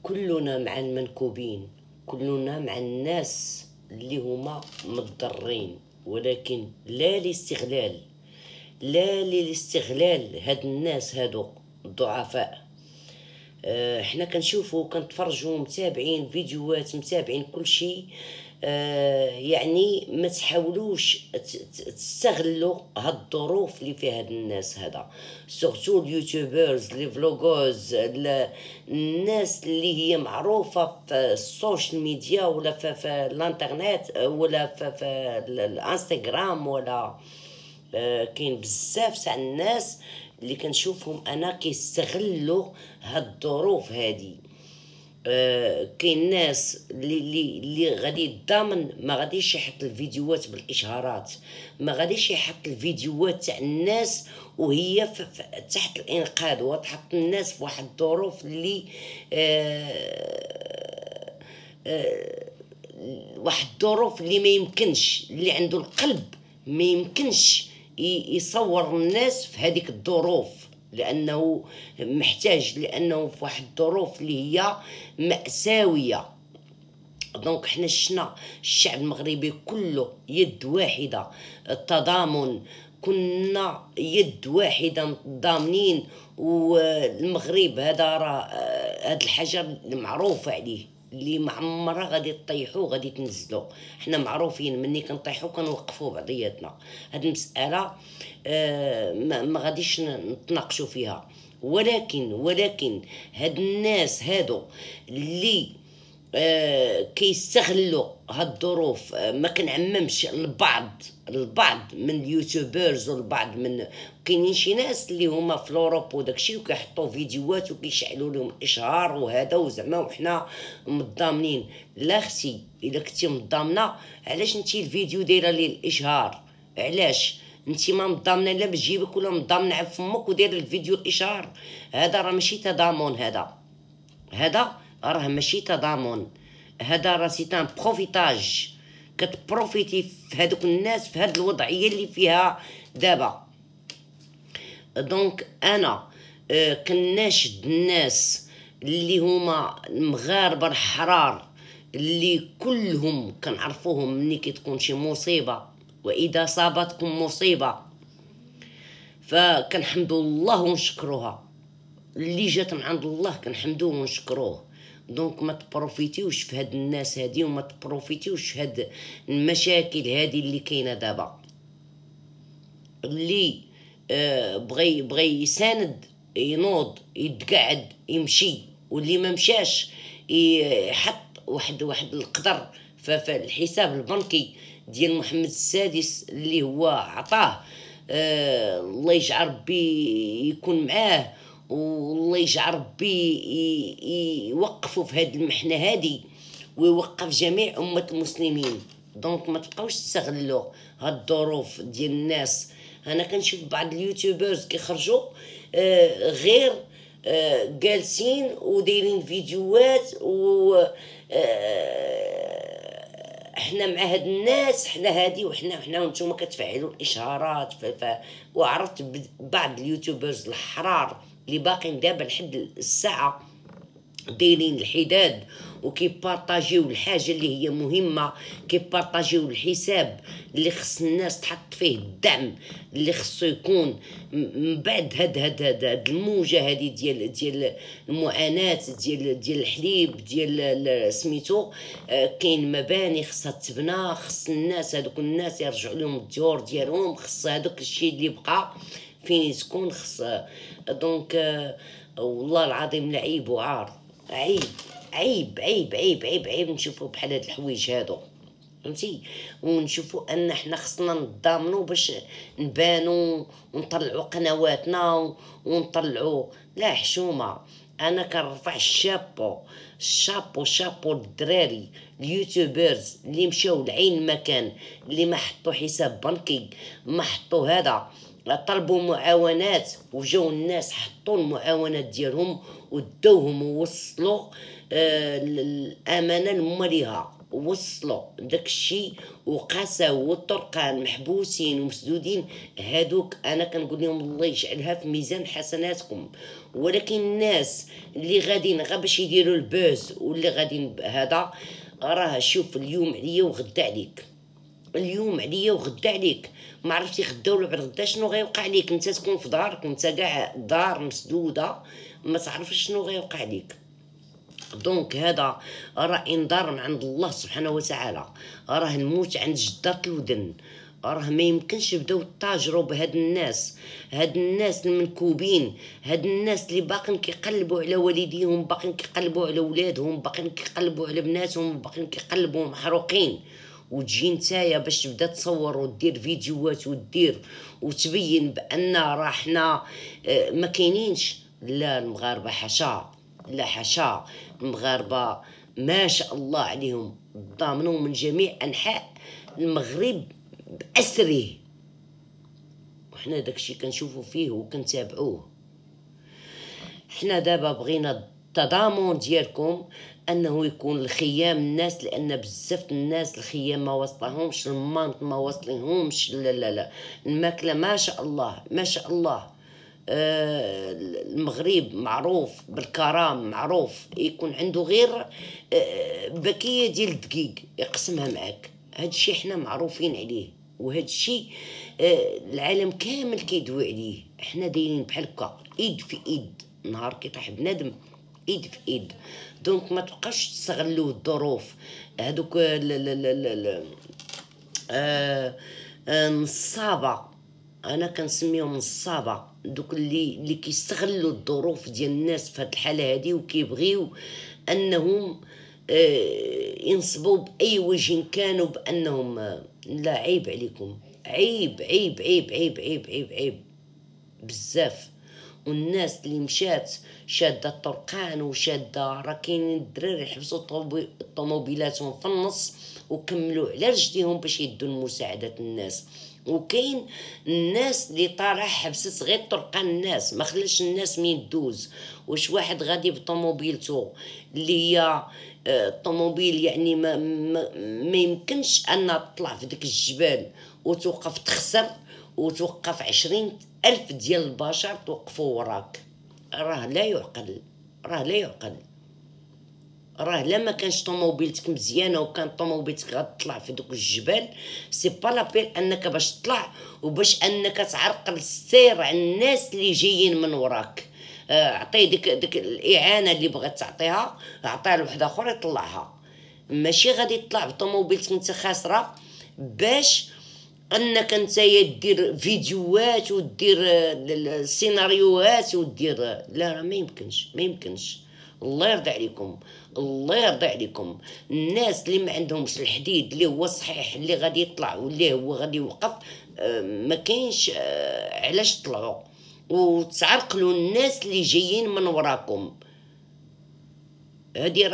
كلنا مع المنكوبين، كلنا مع الناس اللي هما متضرين، ولكن لا لاستغلال، لا للاستغلال هاد الناس هادو الضعفاء. احنا كنشوفوا كنتفرجوا متابعين فيديوهات، متابعين كل شيء. يعني ما تحاولوش تستغلوا هاد الظروف اللي فيها هاد الناس هذا، سورتو اليوتيوبرز، لي فلوغوز، الناس اللي هي معروفه في السوشيال ميديا ولا في الانترنت ولا في الانستغرام ولا كاين بزاف تاع الناس اللي كنشوفهم انا كيستغلوا هاد الظروف هادي. كاين ناس اللي غادي يضامن ما غاديش يحط الفيديوهات بالاشهارات، ما غاديش يحط الفيديوهات تاع الناس وهي تحت الانقاذ، وتحط الناس في واحد الظروف اللي واحد الظروف اللي ما يمكنش، اللي عنده القلب ما يمكنش يصور الناس في هذيك الظروف، لانه محتاج، لانه في واحد الظروف اللي هي مأساوية. دونك حنا شفنا الشعب المغربي كله يد واحدة، التضامن، كنا يد واحدة متضامنين. والمغرب هذا راه هاد الحاجة معروفة عليه، اللي معمرها غادي تطيحو غادي تنزلو. حنا معروفين مني كنطيحو كنوقفو بعضياتنا. هاد المسألة ما غاديش نتناقشوا فيها، ولكن هاد الناس هادو اللي كيستغلوا هاد الظروف، ما كنعممش، البعض من اليوتيوبرز والبعض من كاينين شي ناس اللي هما في اوروب وداكشي وكيحطوا فيديوهات وكيشعلوا لهم اشهار وهذا وزعما وحنا متضامنين. لا اختي، الا كنتي متضامنه علاش انتي الفيديو دايره ليه الاشهار؟ علاش انتي ما متضامنه لا بجيبك ولا متضامنه على فمك وداير الفيديو الاشهار؟ هذا راه ماشي تضامن، هذا راه ماشي تضامن، هذا راه سيتان بروفيتاج. كتبروفيتي في هذوك الناس في هذه الوضعيه اللي فيها دابا. دونك انا كناشد الناس اللي هما المغاربه الحرار، اللي كلهم كنعرفوهم ملي كتكون شي مصيبه، واذا صابتكم مصيبه فكنحمدوا الله ونشكروها، اللي جات من عند الله كنحمدوه ونشكروه. دونك ما تبروفيتيوش في هاد الناس هادي، وما تبروفيتيوش في هاد المشاكل هادي اللي كاينه دابا. اللي بغي يساند ينوض يتقعد يمشي، واللي ما مشاش يحط واحد القدر في الحساب البنكي ديال محمد السادس اللي هو عطاه. الله يجعل ربي يكون معاه، والله يجعل ربي يوقفوا في هذه المحنه هذه، ويوقف جميع امه المسلمين. دونك ما تبقاوش تستغلوا هاد الظروف ديال الناس. انا كنشوف بعض اليوتيوبرز كيخرجوا غير جالسين ودايرين فيديوهات و احنا مع هاد الناس، حنا هادي وحنا وانتم كتفعلوا الاشهارات. وعرفت بعض اليوتيوبرز الحرار اللي باقين دابا لحد الساعه دايرين الحداد وكيبارطاجيو الحاجه اللي هي مهمه، كيبارطاجيو الحساب اللي خص الناس تحط فيه الدعم اللي خصو يكون من بعد هاد الموجه هادي ديال المعاناه ديال الحليب ديال سميتو. كاين مباني خصها تبنى، خص الناس هادوك الناس يرجعوا لهم الديور ديالهم، خص هادوك الشيء اللي بقى فين يسكن، خص. دونك والله العظيم لعيب وعار، عيب عيب عيب عيب عيب عيب نشوفوا بحال هاد الحوايج هادو، فهمتي؟ ونشوفوا ان حنا خصنا نضامنوا باش نبانوا ونطلعوا قنواتنا ونطلعوا. لا حشومه، انا كنرفع الشابو للدراري اليوتيوبرز اللي مشاو لعين المكان، اللي ما حطوا حساب بنكي، ما حطوا هذا، طلبوا معاونات وجاو الناس حطوا المعاونات ديالهم ودوهم ووصلوا الامانه لماليها. وصلوا داكشي وقاساو والطرقان محبوسين ومسدودين، هادوك انا كنقول لهم الله يجعلها في ميزان حسناتكم. ولكن الناس اللي غاديين غير باش يديروا البوز واللي غاديين هذا، راه شوف اليوم عليا وغدا عليك، اليوم عليا وغدا عليك، ما عرفتي غدا ولا بعد غدا شنو غيوقع عليك. انت تكون في دارك، انت كاع دار مسدوده، ما تعرفش شنو غيوقع عليك. دونك هذا راه انذار من عند الله سبحانه وتعالى، راه الموت عند جدة الودن، راه ما يمكنش يبداو يتاجروا بهاد الناس، هاد الناس المنكوبين، هاد الناس اللي باقين كيقلبوا على والديهم، باقين كيقلبوا على ولادهم، باقين كيقلبوا على بناتهم، باقين كيقلبوا محروقين. وتجي نتايا باش تبدا تصور ودير فيديوهات ودير وتبين بان راه حنا ما كاينينش. لا المغاربه حاشا، لا حاشا، المغاربه ما شاء الله عليهم ضامنوا من جميع انحاء المغرب باسره، وحنا داكشي كنشوفوا فيه وكنتابعوه. حنا دابا بغينا التضامن ديالكم انه يكون الخيام الناس، لان بزاف الناس الخيام ما وصلهمش، المانط ما وصلهمش، لا لا لا الماكله ما شاء الله ما شاء الله. المغرب معروف بالكرام، معروف يكون عنده غير بكيه ديال الدقيق يقسمها معاك، هادشي حنا معروفين عليه، وهادشي العالم كامل كيدوي عليه. حنا دايرين بحال هكا ايد في ايد، نهار كيطيح بنادم ايد في ايد. دونك ما تبقاوش تستغلوا الظروف هادوك نصابه، انا كنسميهم نصابه، دوك اللي كيستغلوا الظروف ديال الناس في هاد الحاله هادي، وكيبغيو انهم ينصبوا باي وجه كانوا بانهم لا. عيب عليكم، عيب عيب عيب عيب عيب عيب عيب بزاف. والناس اللي مشات شاده الطرقان وشاده، راه كاينين الدراري حبسوا طوموبيلاتهم في النص وكملوا على رجليهم باش يدوا المساعدات الناس. وكاين الناس اللي طالع حبست غير طرقان الناس، ما خلاش الناس مين دوز. واش واحد غادي بطوموبيلتو اللي هي الطوموبيل يعني ما يمكنش ان تطلع في ديك الجبال وتوقف تخسر وتوقف 20,000 ديال البشر توقفوا وراك؟ راه لا يعقل، راه لا يعقل. راه لا ما كانش طوموبيلتك مزيانه وكان طوموبيلتك غتطلع في دوك الجبال، سي با لابيل انك باش تطلع وباش انك تعرقل السير على الناس اللي جايين من وراك. عطي ديك الاعانه اللي بغات تعطيها، عطيها لواحد اخر يطلعها. ماشي غادي تطلع بطوموبيلتك انت خاسره باش انك انت دير فيديوهات ودير سيناريوهات ودير، لا راه ما يمكنش ما يمكنش. الله يرضى عليكم، الله يرضى عليكم. الناس اللي ما عندهمش الحديد اللي هو صحيح اللي غادي يطلع واللي هو غادي يوقف، ما كاينش علاش طلعوا وتعرقلوا الناس اللي جايين من وراكم. هذه